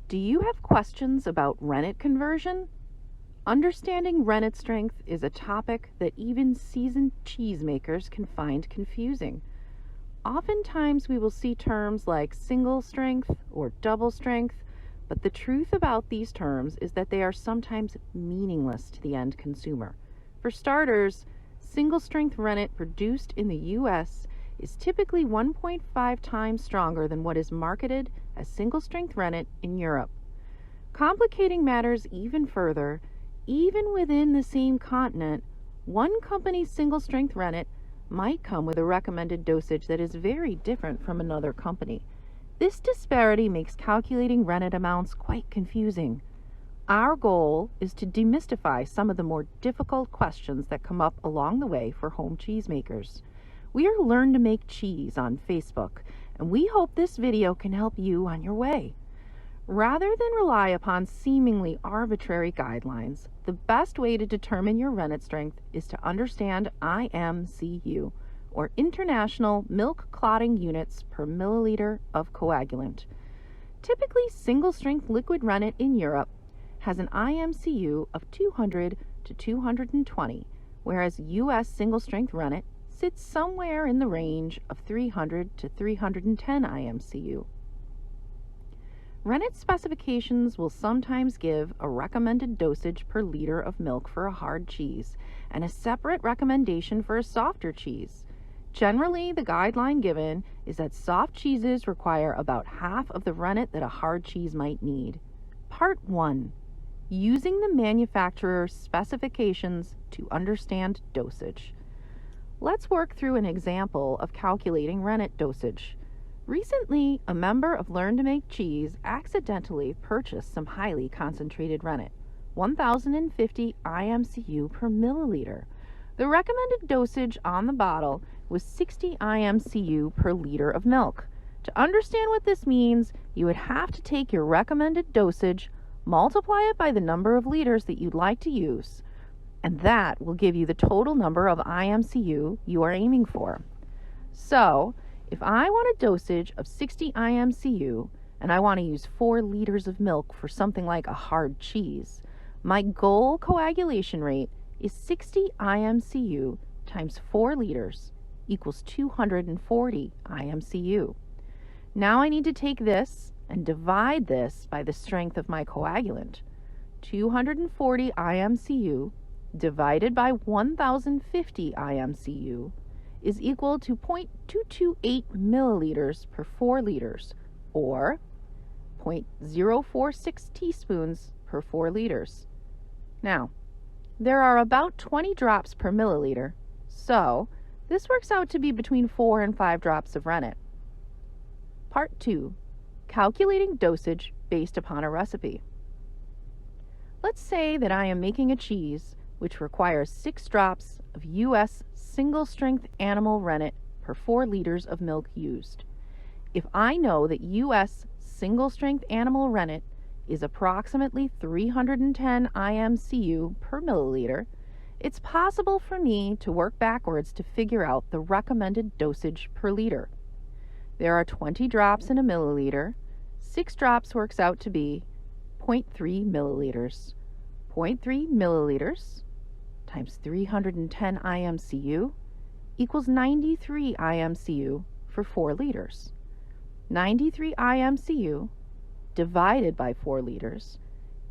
Do you have questions about rennet conversion? Understanding rennet strength is a topic that even seasoned cheesemakers can find confusing. Oftentimes we will see terms like single strength or double strength, but the truth about these terms is that they are sometimes meaningless to the end consumer. For starters, single strength rennet produced in the U.S. is typically 1.5 times stronger than what is marketed as single strength rennet in Europe. Complicating matters even further, even within the same continent, one company's single strength rennet might come with a recommended dosage that is very different from another company. This disparity makes calculating rennet amounts quite confusing. Our goal is to demystify some of the more difficult questions that come up along the way for home cheesemakers. We are Learn to Make Cheese on Facebook, and we hope this video can help you on your way. Rather than rely upon seemingly arbitrary guidelines, the best way to determine your rennet strength is to understand IMCU, or International Milk Clotting Units per milliliter of coagulant. Typically, single-strength liquid rennet in Europe has an IMCU of 200 to 220, whereas U.S. single-strength rennet sits somewhere in the range of 300 to 310 IMCU. Rennet specifications will sometimes give a recommended dosage per liter of milk for a hard cheese and a separate recommendation for a softer cheese. Generally, the guideline given is that soft cheeses require about half of the rennet that a hard cheese might need. Part 1. Using the manufacturer's specifications to understand dosage. Let's work through an example of calculating rennet dosage. Recently, a member of Learn to Make Cheese accidentally purchased some highly concentrated rennet, 1,050 IMCU per milliliter. The recommended dosage on the bottle was 60 IMCU per liter of milk. To understand what this means, you would have to take your recommended dosage, multiply it by the number of liters that you'd like to use, and that will give you the total number of IMCU you are aiming for. So, if I want a dosage of 60 IMCU and I want to use 4 liters of milk for something like a hard cheese, my goal coagulation rate is 60 IMCU times 4 liters equals 240 IMCU. Now I need to take this and divide this by the strength of my coagulant. 240 IMCU divided by 1,050 IMCU is equal to 0.228 milliliters per 4 liters, or 0.046 teaspoons per 4 liters. Now, there are about 20 drops per milliliter, so this works out to be between 4 and 5 drops of rennet. Part 2. Calculating dosage based upon a recipe. Let's say that I am making a cheese which requires 6 drops of U.S. single-strength animal rennet per 4 liters of milk used. If I know that U.S. single-strength animal rennet is approximately 310 IMCU per milliliter, it's possible for me to work backwards to figure out the recommended dosage per liter. There are 20 drops in a milliliter. 6 drops works out to be 0.3 milliliters. 0.3 milliliters times 310 IMCU equals 93 IMCU for 4 liters. 93 IMCU divided by 4 liters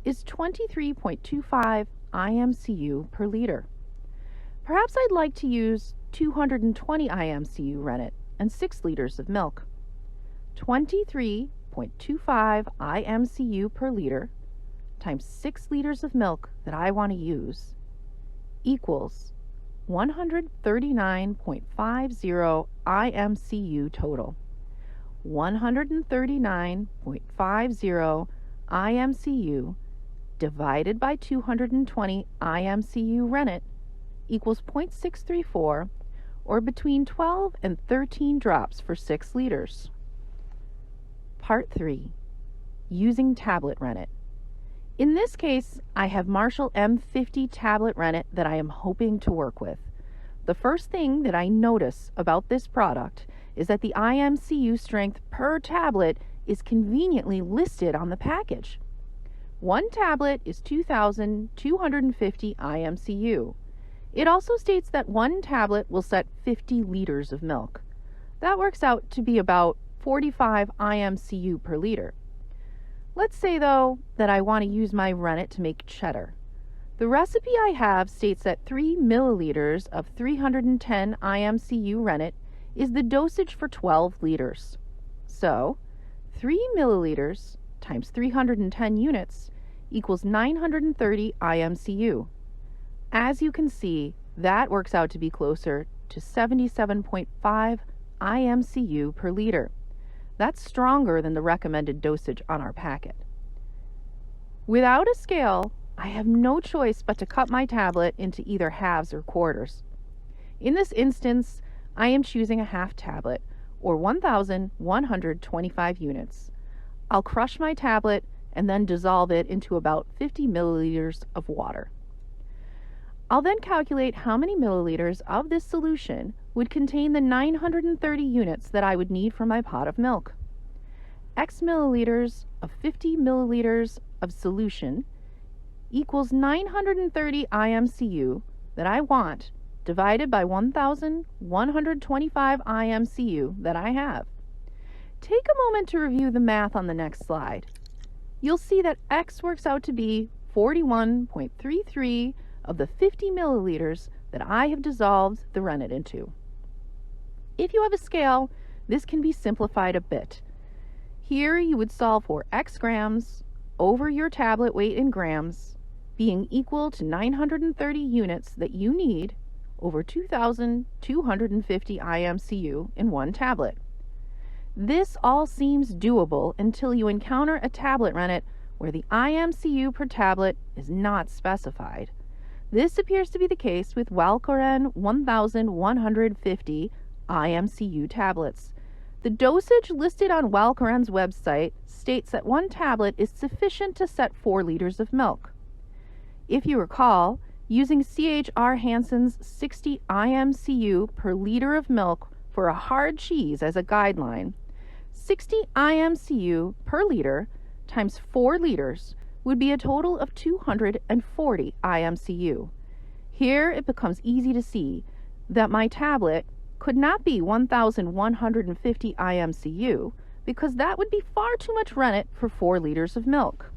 is 23.25 IMCU per liter. Perhaps I'd like to use 220 IMCU rennet and 6 liters of milk. 23.25 IMCU per liter times 6 liters of milk that I want to use equals 139.50 IMCU total. 139.50 IMCU divided by 220 IMCU rennet equals 0.634, or between 12 and 13 drops for 6 liters. Part 3. Using tablet rennet. In this case, I have Marshall M50 tablet rennet that I am hoping to work with. The first thing that I notice about this product is that the IMCU strength per tablet is conveniently listed on the package. One tablet is 2,250 IMCU. It also states that one tablet will set 50 liters of milk. That works out to be about 45 IMCU per liter. Let's say, though, that I want to use my rennet to make cheddar. The recipe I have states that 3 milliliters of 310 IMCU rennet is the dosage for 12 liters. So, 3 milliliters times 310 units equals 930 IMCU. As you can see, that works out to be closer to 77.5 IMCU per liter. That's stronger than the recommended dosage on our packet. Without a scale, I have no choice but to cut my tablet into either halves or quarters. In this instance, I am choosing a half tablet, or 1,125 units. I'll crush my tablet and then dissolve it into about 50 milliliters of water. I'll then calculate how many milliliters of this solution would contain the 930 units that I would need for my pot of milk. X milliliters of 50 milliliters of solution equals 930 IMCU that I want divided by 1,125 IMCU that I have. Take a moment to review the math on the next slide. You'll see that X works out to be 41.33 of the 50 milliliters that I have dissolved the rennet into. If you have a scale, this can be simplified a bit. Here you would solve for X grams over your tablet weight in grams being equal to 930 units that you need over 2,250 IMCU in one tablet. This all seems doable until you encounter a tablet rennet where the IMCU per tablet is not specified. This appears to be the case with Walcheren 1,150 IMCU tablets. The dosage listed on Walcheren's website states that one tablet is sufficient to set 4 liters of milk. If you recall, using C.H.R. Hansen's 60 IMCU per liter of milk for a hard cheese as a guideline, 60 IMCU per liter times 4 liters would be a total of 240 IMCU. Here it becomes easy to see that my tablet could not be 1,150 IMCU because that would be far too much rennet for 4 liters of milk.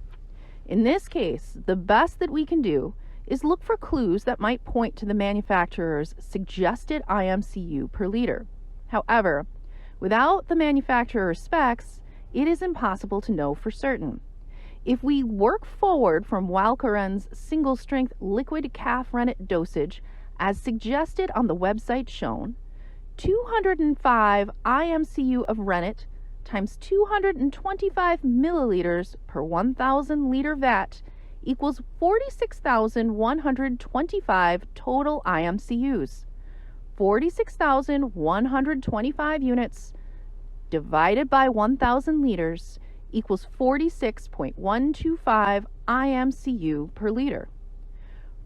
In this case, the best that we can do is look for clues that might point to the manufacturer's suggested IMCU per liter. However, without the manufacturer's specs, it is impossible to know for certain. If we work forward from Walcheren's single-strength liquid calf rennet dosage as suggested on the website shown, 205 IMCU of rennet times 225 milliliters per 1,000 liter vat equals 46,125 total IMCUs. 46,125 units divided by 1,000 liters equals 46.125 IMCU per liter.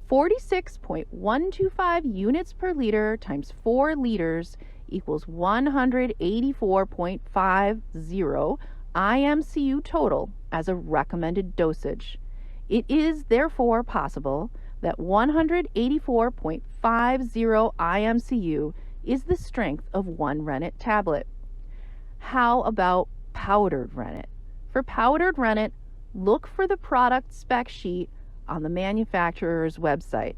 46.125 units per liter times 4 liters equals 184.50 IMCU total as a recommended dosage. It is therefore possible that 184.50 IMCU is the strength of one rennet tablet. How about powdered rennet? For powdered rennet, look for the product spec sheet on the manufacturer's website.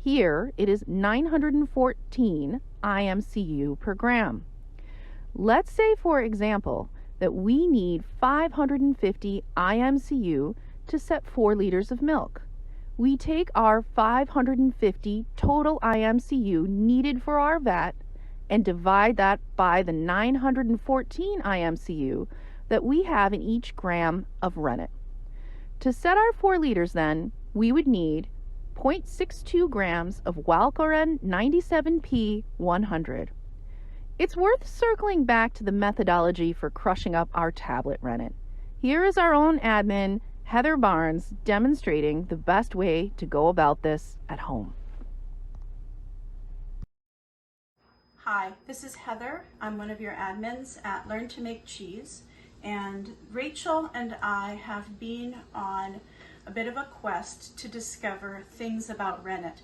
Here it is 914 IMCU per gram. Let's say, for example, that we need 550 IMCU to set 4 liters of milk. We take our 550 total IMCU needed for our vat and divide that by the 914 IMCU that we have in each gram of rennet. To set our 4 liters then, we would need 0.62 grams of Walcheren 97P 100. It's worth circling back to the methodology for crushing up our tablet rennet. Here is our own admin, Heather Barnes, demonstrating the best way to go about this at home. Hi, this is Heather. I'm one of your admins at Learn to Make Cheese. and Rachel and I have been on a bit of a quest to discover things about Rennet.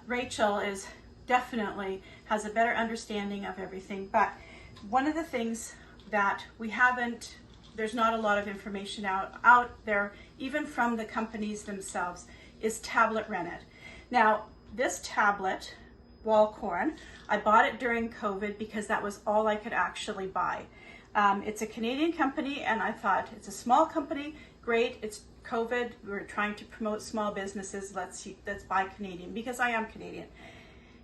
Rachel is definitely has a better understanding of everything, but one of the things that we haven't, there's not a lot of information out there, even from the companies themselves, is tablet Rennet. Now, this tablet, wall corn, I bought it during COVID because that was all I could actually buy. It's a Canadian company, and I thought it's a small company, great, it's COVID, we're trying to promote small businesses, let's buy Canadian, because I am Canadian.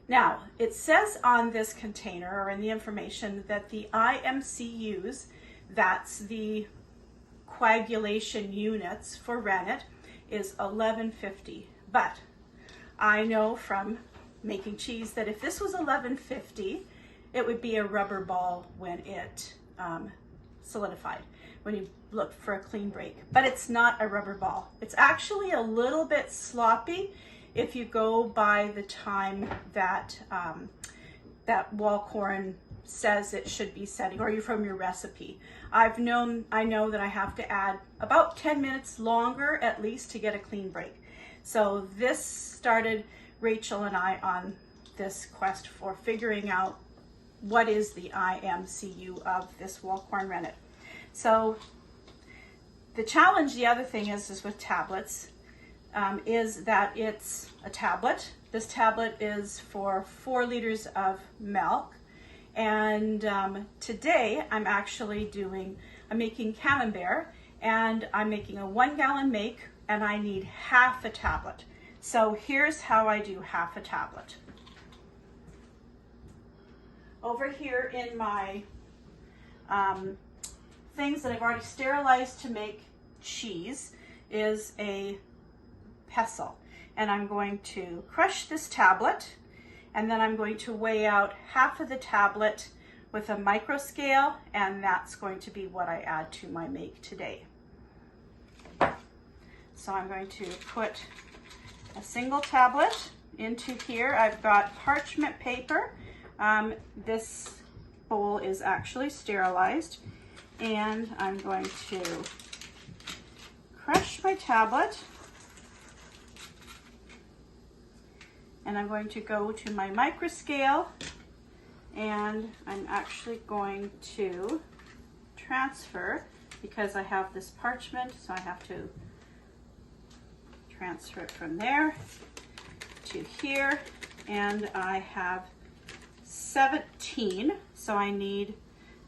Now, it says on this container, or in the information, that the IMCUs, that's the coagulation units for Rennet, is 1150. But I know from making cheese that if this was 1150, it would be a rubber ball when it solidified, when you look for a clean break. But it's not a rubber ball. It's actually a little bit sloppy if you go by the time that that wall corn says it should be setting, or you're from your recipe. I know that I have to add about 10 minutes longer at least to get a clean break. So this started Rachel and I on this quest for figuring out what is the IMCU of this wall corn rennet. So the challenge, the other thing is with tablets, is that it's a tablet. This tablet is for 4 liters of milk. And today I'm making camembert, and I'm making a 1 gallon make, and I need half a tablet. So here's how I do half a tablet. Over here in my things that I've already sterilized to make cheese is a pestle. And I'm going to crush this tablet, and then I'm going to weigh out half of the tablet with a micro scale, and that's going to be what I add to my make today. So I'm going to put a single tablet into here. I've got parchment paper. This bowl is actually sterilized, and I'm going to crush my tablet, and I'm going to go to my micro scale, and I'm actually going to transfer, because I have this parchment, so I have to transfer it from there to here, and I have 17, so I need,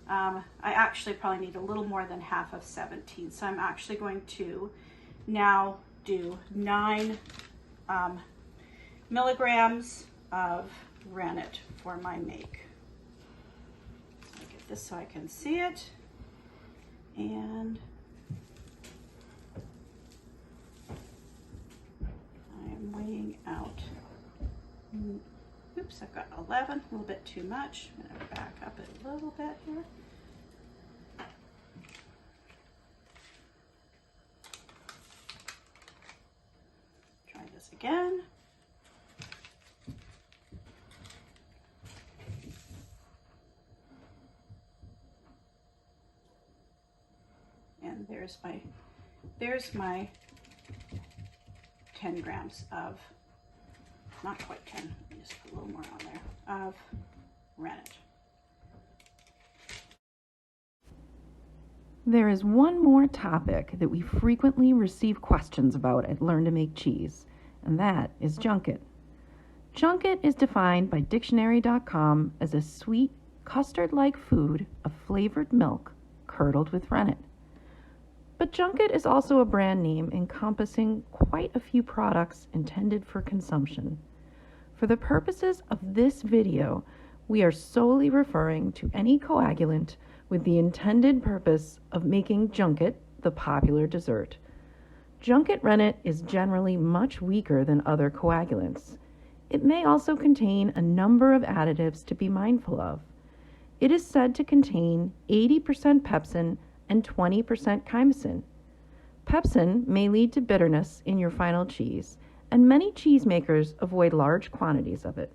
I actually probably need a little more than half of 17, so I'm actually going to now do 9 milligrams of rennet for my make. So I get this so I can see it, and I'm weighing out, oops, I've got 11, a little bit too much. I'm going to back up it a little bit here. Try this again. And there's my 10 grams of, not quite 10, let me just put a little more on there, of rennet. There is one more topic that we frequently receive questions about at Learn to Make Cheese, and that is junket. Junket is defined by dictionary.com as a sweet, custard-like food of flavored milk curdled with rennet. But junket is also a brand name encompassing quite a few products intended for consumption. For the purposes of this video, we are solely referring to any coagulant with the intended purpose of making junket the popular dessert. Junket rennet is generally much weaker than other coagulants. It may also contain a number of additives to be mindful of. It is said to contain 80% pepsin and 20% chymosin. Pepsin may lead to bitterness in your final cheese, and many cheesemakers avoid large quantities of it.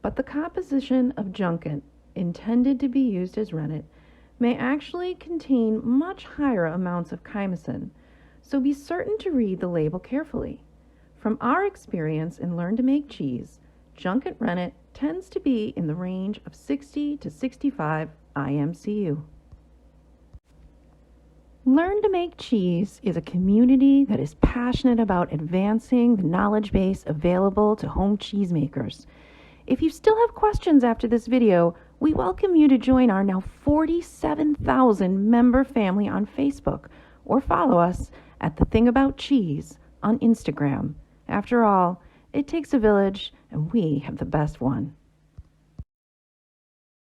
But the composition of junket intended to be used as rennet may actually contain much higher amounts of chymosin, so be certain to read the label carefully. From our experience in Learn to Make Cheese, junket rennet tends to be in the range of 60 to 65 IMCU. Learn to Make Cheese is a community that is passionate about advancing the knowledge base available to home cheesemakers. If you still have questions after this video, we welcome you to join our now 47,000 member family on Facebook or follow us at TheThingAboutCheese on Instagram. After all, it takes a village, and we have the best one.